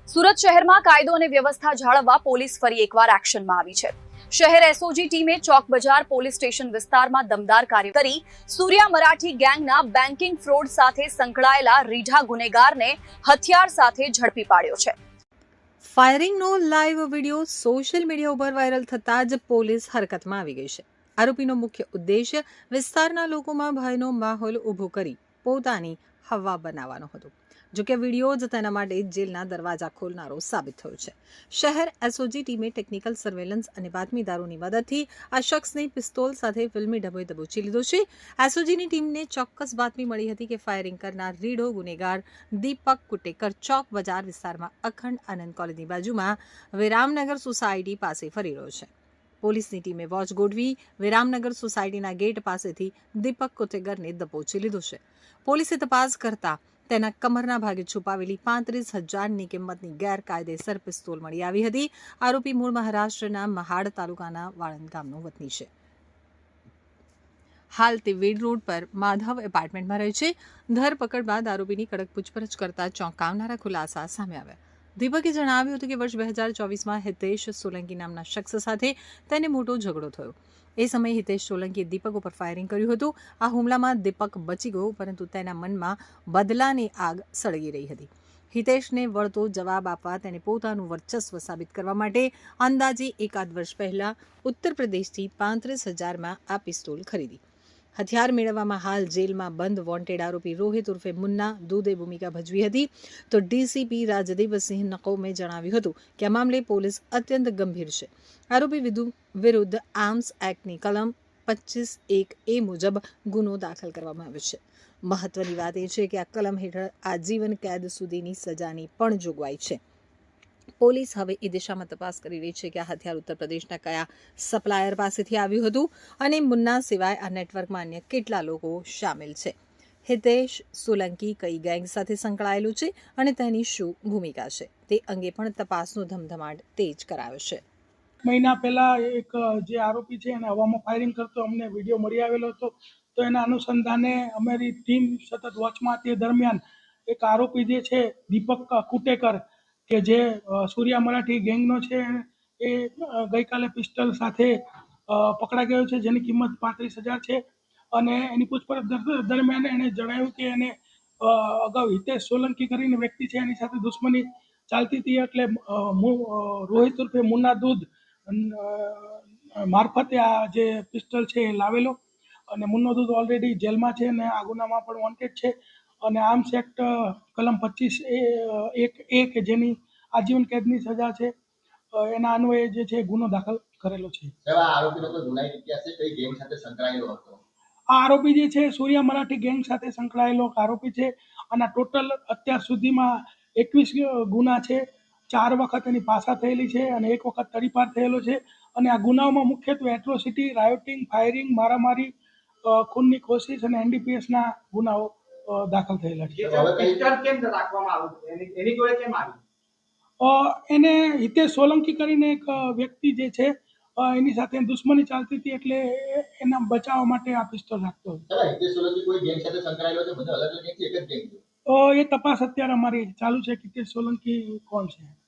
સુરત શહેરમાં કાયદો અને વ્યવસ્થા જાળવવા પોલીસ ફરી એકવાર એક્શનમાં આવી છે। શહેર એસઓજી ટીમે ચોક બજાર પોલીસ સ્ટેશન વિસ્તારમાં દમદાર કાર્ય કરી સૂર્યા મરાઠી ગેંગના બેન્કિંગ ફ્રોડ સાથે સંકળાયેલા રીઢા ગુનેગારને હથિયાર સાથે ઝડપી પાડ્યો છે। ફાયરિંગનો લાઈવ વિડીયો સોશિયલ મીડિયા ઉપર વાયરલ થતાં જ પોલીસ હરકતમાં આવી ગઈ છે। આરોપીનો મુખ્ય ઉદ્દેશ્ય વિસ્તારના લોકોમાં ભયનો માહોલ ઊભો કરી પોતાની હવા બનાવવાનો હતો। જોકે વિડીયો જ તેના માટે જેલના દરવાજા ખોલનારો સાબિત થયો છે। શહેર એસઓજી ટીમે ટેકનિકલ સર્વેલન્સ અને બાતમીદારોની મદદથી આ શખ્સને પિસ્તોલ સાથે ફિલ્મી ઢબે દબોચી લીધો છે। એસઓજીની ટીમને ચોક્કસ બાતમી મળી હતી કે ફાયરિંગ કરનાર રીઢો ગુનેગાર દીપક કુટેકર ચોક બજાર વિસ્તારમાં અખંડ આનંદ કોલેજની બાજુમાં વિરામનગર સોસાયટી પાસે ફરી રહ્યો છે। પોલીસની ટીમે વોચ ગોઠવી વિરામનગર સોસાયટીના ગેટ પાસેથી દીપક કુટેકરને દબોચી લીધો છે। પોલીસે તપાસ કરતા તેના કમરના ભાગે છુપાવેલી 35,000ની કિંમતની ગેરકાયદેસર પિસ્તોલ મળી આવી હતી। આરોપી મૂળ મહારાષ્ટ્રના મહાડ તાલુકાના વાળંદ ગામનો વતની છે। હાલ તે વેડ રોડ પર માધવ એપાર્ટમેન્ટમાં રહે છે। ધરપકડ બાદ આરોપીની કડક પૂછપરછ કરતા ચોંકાવનારા ખુલાસા સામે આવ્યા। દીપકે જણાવ્યું હતું કે વર્ષ 2024માં હિતેશ સોલંકી નામના શખ્સ સાથે તેને મોટો ઝઘડો થયો। એ સમયે હિતેશ સોલંકીએ દીપક ઉપર ફાયરિંગ કર્યું હતું। આ હુમલામાં દીપક બચી ગયો, પરંતુ તેના મનમાં બદલાની આગ સળગી રહી હતી। હિતેશને વળતો જવાબ આપવા તેને પોતાનું વર્ચસ્વ સાબિત કરવા માટે અંદાજે એકાદ વર્ષ પહેલા ઉત્તર પ્રદેશથી 35,000માં આ પિસ્તોલ ખરીદી। હથિયાર મેળવવામાં હાલ જેલમાં બંધ વોન્ટેડ આરોપી રોહિત ઉર્ફે મુન્ના દૂધે ભૂમિકા ભજવી હતી। તો ડીસીપી રાજદીપસિંહ નકોમે જણાવ્યું હતું કે આ મામલે પોલીસ અત્યંત ગંભીર છે। આરોપી વિરુદ્ધ આર્મ્સ એક્ટની કલમ 25(1) મુજબ ગુનો દાખલ કરવામાં આવ્યો છે। મહત્વની વાત એ છે કે આ કલમ હેઠળ આજીવન કેદ સુધીની સજાની પણ જોગવાઈ છે। પોલીસ હવે એ દિશામાં તપાસ કરી રહી છે કે આ હથિયાર ઉત્તર પ્રદેશના કયા સપ્લાયર પાસેથી આવ્યું હતું અને મુન્ના સિવાય આ નેટવર્કમાં અન્ય કેટલા લોકો શામેલ છે। હિતેશ સોલંકી કઈ ગેંગ સાથે સંકળાયેલું છે અને તેની શું ભૂમિકા છે તે અંગે પણ તપાસનો ધમધમાટ તેજ કરાયો છે। મહિના પહેલા એક જે આરોપી છે એને હવામાં ફાયરિંગ કરતો અમને વિડીયો મળી આવેલો હતો। તો એના અનુસંધાને અમારી ટીમ સતત વોચમાં તે દરમિયાન એક આરોપી જે છે દીપક કુટેકર કે જે સૂર્યા મરાઠી ગેંગનો છે, એ ગઈકાલે પિસ્તોલ સાથે પકડાઈ ગયો છે, જેની કિંમત 35,000 છે। અને એની પૂછપરછ દરમિયાન એણે જણાવ્યું કે એને અગાઉ હિતેશ સોલંકી કરીને વ્યક્તિ છે એની સાથે દુશ્મની ચાલતી હતી, એટલે રોહિત ઉર્ફે મુન્ના દૂધ મારફતે આ જે પિસ્તોલ છે એ લાવેલો। અને મુન્નો દૂધ ઓલરેડી જેલમાં છે અને આ ગુનામાં પણ વોન્ટેડ છે। અને આર્મ્સ એક્ટ કલમ 25(1) કે જેની આજીવન કેદની સજા છે, એના અન્વયે જે છે ગુનો દાખલ કરેલો છે। આ આરોપી જે છે સૂર્યા મરાઠી ગેંગ સાથે સંકળાયેલો આરોપી છે। અને ટોટલ અત્યાર સુધીમાં 21 ગુના છે। 4 વખત એની પાસા થયેલી છે અને 1 વખત તડીપાર થયેલો છે। અને આ ગુનાઓમાં મુખ્યત્વે એટ્રોસિટી, રાયોટિંગ, ફાયરિંગ, મારામારી, ખૂનની કોશિશ અને એનડીપીએસના ગુનાઓ દાખલ થયેલા છે। એને હિતેશ સોલંકી કરીને એક વ્યક્તિ જે છે એની સાથે દુશ્મની ચાલતી હતી, એટલે એના બચાવવા માટે આ પિસ્તોલ રાખતો હતો। એ તપાસ અત્યારે અમારી ચાલુ છે કે હિતેશ સોલંકી કોણ છે।